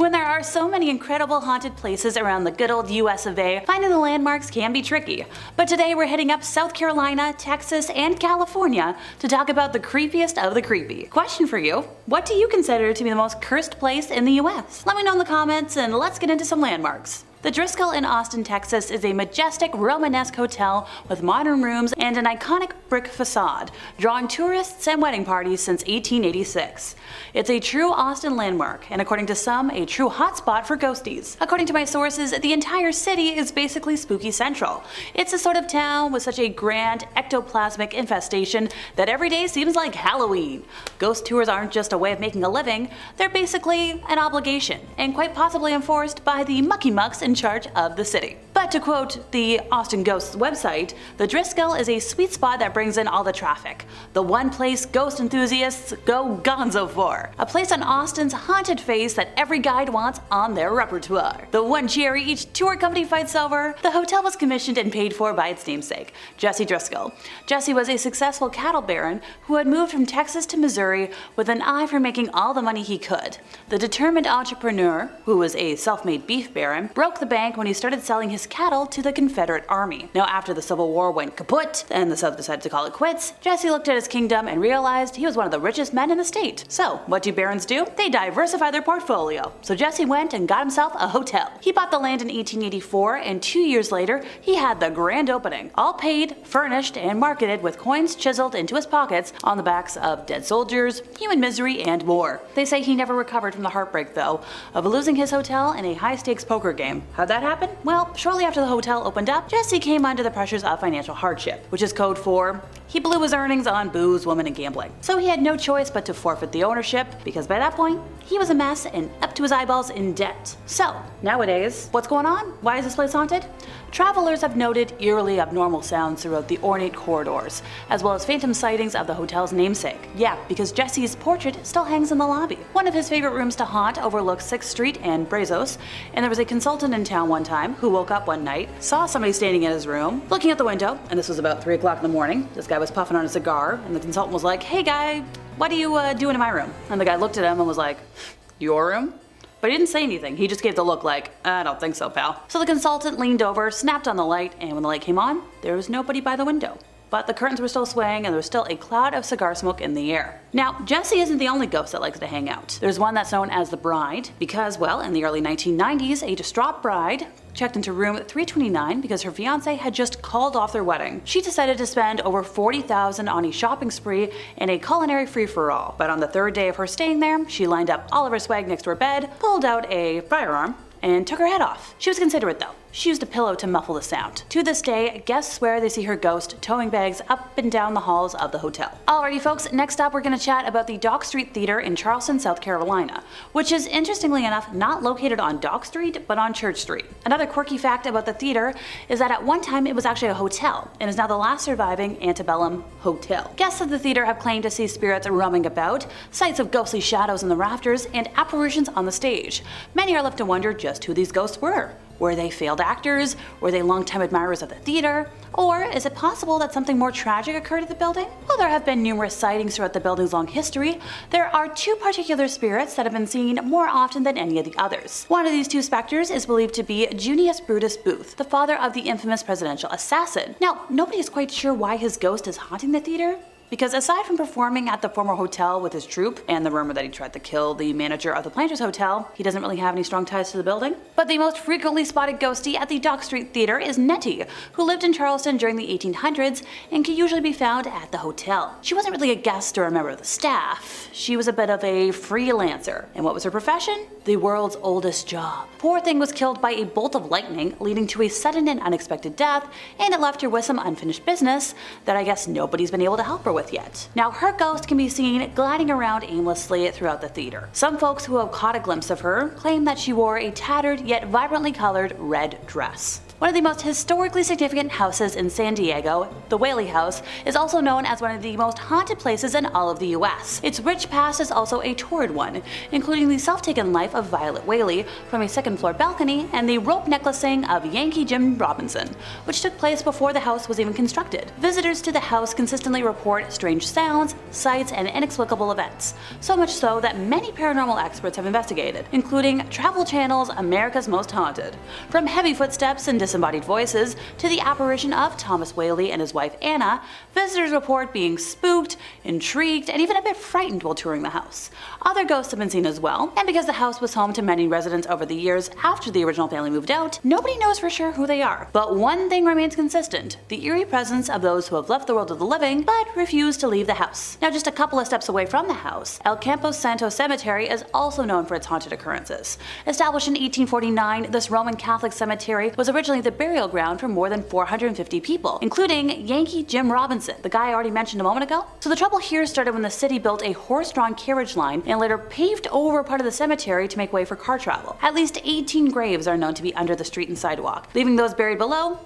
When there are so many incredible haunted places around the good old US of A, finding the landmarks can be tricky. But today we're hitting up South Carolina, Texas, and California to talk about the creepiest of the creepy. Question for you: what do you consider to be the most cursed place in the US? Let me know in the comments and let's get into some landmarks. The Driskill in Austin, Texas is a majestic Romanesque hotel with modern rooms and an iconic brick facade, drawing tourists and wedding parties since 1886. It's a true Austin landmark, and according to some, a true hotspot for ghosties. According to my sources, the entire city is basically spooky central. It's a sort of town with such a grand ectoplasmic infestation that every day seems like Halloween. Ghost tours aren't just a way of making a living, they're basically an obligation, and quite possibly enforced by the mucky mucks in charge of the city. But to quote the Austin Ghosts website, the Driskill is a sweet spot that brings in all the traffic. The one place ghost enthusiasts go gonzo for. A place on Austin's haunted face that every guide wants on their repertoire. The one cherry each tour company fights over, the hotel was commissioned and paid for by its namesake, Jesse Driskill. Jesse was a successful cattle baron who had moved from Texas to Missouri with an eye for making all the money he could. The determined entrepreneur, who was a self-made beef baron, broke the bank when he started selling his cattle to the Confederate Army. Now after the Civil War went kaput and the South decided to call it quits, Jesse looked at his kingdom and realized he was one of the richest men in the state. So what do barons do? They diversify their portfolio. So Jesse went and got himself a hotel. He bought the land in 1884 and 2 years later he had the grand opening. All paid, furnished, and marketed with coins chiseled into his pockets on the backs of dead soldiers, human misery, and more. They say he never recovered from the heartbreak though of losing his hotel in a high-stakes poker game. How'd that happen? Well, shortly after the hotel opened up, Jesse came under the pressures of financial hardship, which is code for he blew his earnings on booze, women, and gambling. So he had no choice but to forfeit the ownership, because by that point, he was a mess and up to his eyeballs in debt. So, nowadays, what's going on? Why is this place haunted? Travelers have noted eerily abnormal sounds throughout the ornate corridors, as well as phantom sightings of the hotel's namesake. Yeah, because Jesse's portrait still hangs in the lobby. One of his favorite rooms to haunt overlooks 6th Street and Brazos, and there was a consultant in town one time who woke up one night, saw somebody standing in his room, looking out the window, and this was about 3 o'clock in the morning. This guy was puffing on a cigar, and the consultant was like, "Hey guy, what are you doing in my room?" And the guy looked at him and was like, "Your room?" But he didn't say anything, he just gave the look like, "I don't think so, pal." So the consultant leaned over, snapped on the light, and when the light came on, there was nobody by the window. But the curtains were still swaying and there was still a cloud of cigar smoke in the air. Now, Jesse isn't the only ghost that likes to hang out. There's one that's known as the Bride, because, well, in the early 1990s, a distraught bride checked into room 329 because her fiance had just called off their wedding. She decided to spend over $40,000 on a shopping spree and a culinary free-for-all. But on the 3rd day of her staying there, she lined up all of her swag next to her bed, pulled out a firearm, and took her head off. She was considerate though. She used a pillow to muffle the sound. To this day, guests swear they see her ghost towing bags up and down the halls of the hotel. Alrighty folks, next up we're going to chat about the Dock Street Theater in Charleston, South Carolina, which is interestingly enough not located on Dock Street but on Church Street. Another quirky fact about the theater is that at one time it was actually a hotel and is now the last surviving antebellum hotel. Guests of the theater have claimed to see spirits roaming about, sights of ghostly shadows in the rafters, and apparitions on the stage. Many are left to wonder just who these ghosts were. Were they failed actors? Were they longtime admirers of the theater? Or is it possible that something more tragic occurred at the building? While there have been numerous sightings throughout the building's long history, there are 2 particular spirits that have been seen more often than any of the others. One of these 2 specters is believed to be Junius Brutus Booth, the father of the infamous presidential assassin. Now, nobody is quite sure why his ghost is haunting the theater, because aside from performing at the former hotel with his troupe, and the rumor that he tried to kill the manager of the Planters Hotel, he doesn't really have any strong ties to the building. But the most frequently spotted ghostie at the Dock Street Theater is Nettie, who lived in Charleston during the 1800s and could usually be found at the hotel. She wasn't really a guest or a member of the staff. She was a bit of a freelancer. And what was her profession? The world's oldest job. Poor thing was killed by a bolt of lightning, leading to a sudden and unexpected death, and it left her with some unfinished business that I guess nobody's been able to help her with yet. Now, her ghost can be seen gliding around aimlessly throughout the theater. Some folks who have caught a glimpse of her claim that she wore a tattered yet vibrantly colored red dress. One of the most historically significant houses in San Diego, the Whaley House, is also known as one of the most haunted places in all of the US. Its rich past is also a torrid one, including the self-taken life of Violet Whaley from a second-floor balcony and the rope necklacing of Yankee Jim Robinson, which took place before the house was even constructed. Visitors to the house consistently report strange sounds, sights, and inexplicable events, so much so that many paranormal experts have investigated, including Travel Channel's America's Most Haunted. From heavy footsteps and disembodied voices to the apparition of Thomas Whaley and his wife Anna, visitors report being spooked, intrigued, and even a bit frightened while touring the house. Other ghosts have been seen as well, and because the house was home to many residents over the years after the original family moved out, nobody knows for sure who they are. But one thing remains consistent: the eerie presence of those who have left the world of the living but refuse to leave the house. Now, just a couple of steps away from the house, El Campo Santo Cemetery is also known for its haunted occurrences. Established in 1849, this Roman Catholic cemetery was originally the burial ground for more than 450 people, including Yankee Jim Robinson, the guy I already mentioned a moment ago. So the trouble here started when the city built a horse-drawn carriage line and later paved over part of the cemetery to make way for car travel. At least 18 graves are known to be under the street and sidewalk, leaving those buried below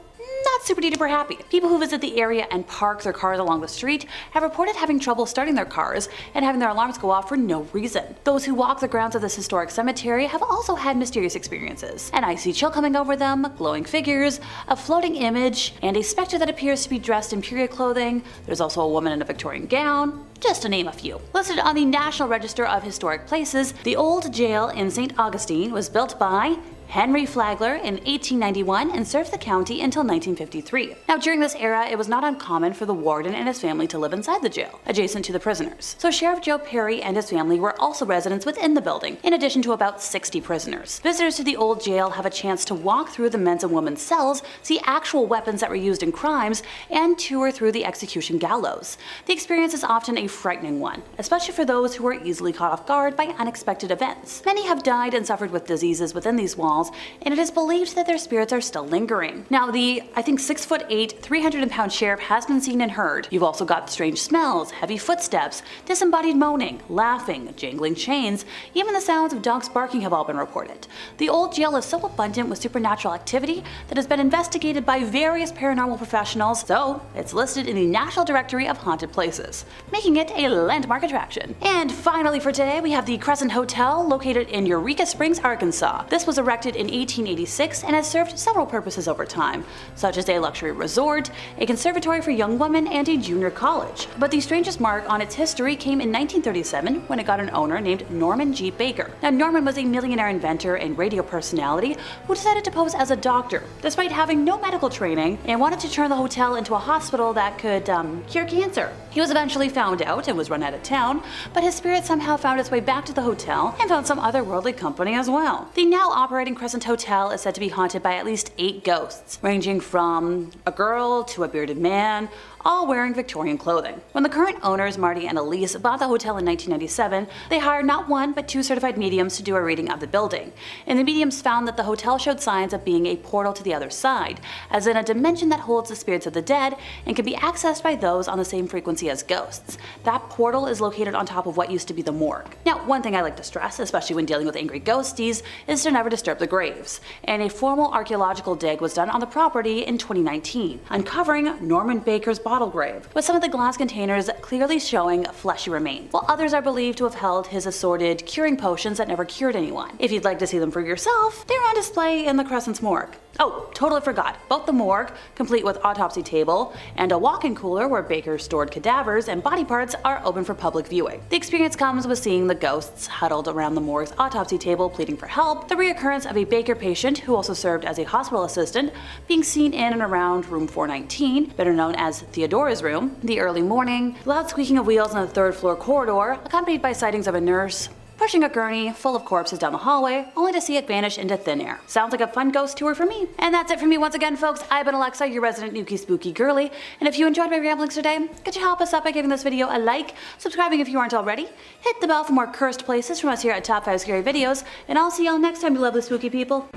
not super duper happy. People who visit the area and park their cars along the street have reported having trouble starting their cars and having their alarms go off for no reason. Those who walk the grounds of this historic cemetery have also had mysterious experiences: an icy chill coming over them, glowing figures, a floating image, and a specter that appears to be dressed in period clothing. There's also a woman in a Victorian gown, just to name a few. Listed on the National Register of Historic Places, the old jail in St. Augustine was built by Henry Flagler in 1891 and served the county until 1953. Now, during this era, it was not uncommon for the warden and his family to live inside the jail, adjacent to the prisoners. So Sheriff Joe Perry and his family were also residents within the building, in addition to about 60 prisoners. Visitors to the old jail have a chance to walk through the men's and women's cells, see actual weapons that were used in crimes, and tour through the execution gallows. The experience is often a frightening one, especially for those who are easily caught off guard by unexpected events. Many have died and suffered with diseases within these walls, and it is believed that their spirits are still lingering. Now, the, I think, 6'8", 300-pound sheriff has been seen and heard. You've also got strange smells, heavy footsteps, disembodied moaning, laughing, jangling chains, even the sounds of dogs barking have all been reported. The old jail is so abundant with supernatural activity that has been investigated by various paranormal professionals, so it's listed in the National Directory of Haunted Places, making it a landmark attraction. And finally for today, we have the Crescent Hotel, located in Eureka Springs, Arkansas. This was erected in 1886 and has served several purposes over time, such as a luxury resort, a conservatory for young women, and a junior college. But the strangest mark on its history came in 1937 when it got an owner named Norman G. Baker. Now, Norman was a millionaire inventor and radio personality who decided to pose as a doctor, despite having no medical training, and wanted to turn the hotel into a hospital that could cure cancer. He was eventually found out and was run out of town, but his spirit somehow found its way back to the hotel and found some otherworldly company as well. The now operating Crescent Hotel is said to be haunted by at least 8 ghosts, ranging from a girl to a bearded man, all wearing Victorian clothing. When the current owners, Marty and Elise, bought the hotel in 1997, they hired not 1 but 2 certified mediums to do a reading of the building, and the mediums found that the hotel showed signs of being a portal to the other side, as in a dimension that holds the spirits of the dead and can be accessed by those on the same frequency as ghosts. That portal is located on top of what used to be the morgue. Now, one thing I like to stress, especially when dealing with angry ghosties, is to never disturb the graves, and a formal archaeological dig was done on the property in 2019, uncovering Norman Baker's bottle grave, with some of the glass containers clearly showing fleshy remains, while others are believed to have held his assorted curing potions that never cured anyone. If you'd like to see them for yourself, they're on display in the Crescent's morgue. Oh, totally forgot. Both the morgue, complete with autopsy table, and a walk-in cooler where Baker stored cadavers and body parts are open for public viewing. The experience comes with seeing the ghosts huddled around the morgue's autopsy table pleading for help, the reoccurrence of a Baker patient who also served as a hospital assistant being seen in and around room 419, better known as Theodora's room, the early morning, loud squeaking of wheels in the 3rd floor corridor, accompanied by sightings of a nurse pushing a gurney full of corpses down the hallway, only to see it vanish into thin air. Sounds like a fun ghost tour for me. And that's it for me once again, folks. I've been Alexa, your resident Nuki Spooky Girly, and if you enjoyed my ramblings today, could you help us out by giving this video a like, subscribing if you aren't already, hit the bell for more cursed places from us here at Top 5 Scary Videos, and I'll see y'all next time, you lovely spooky people.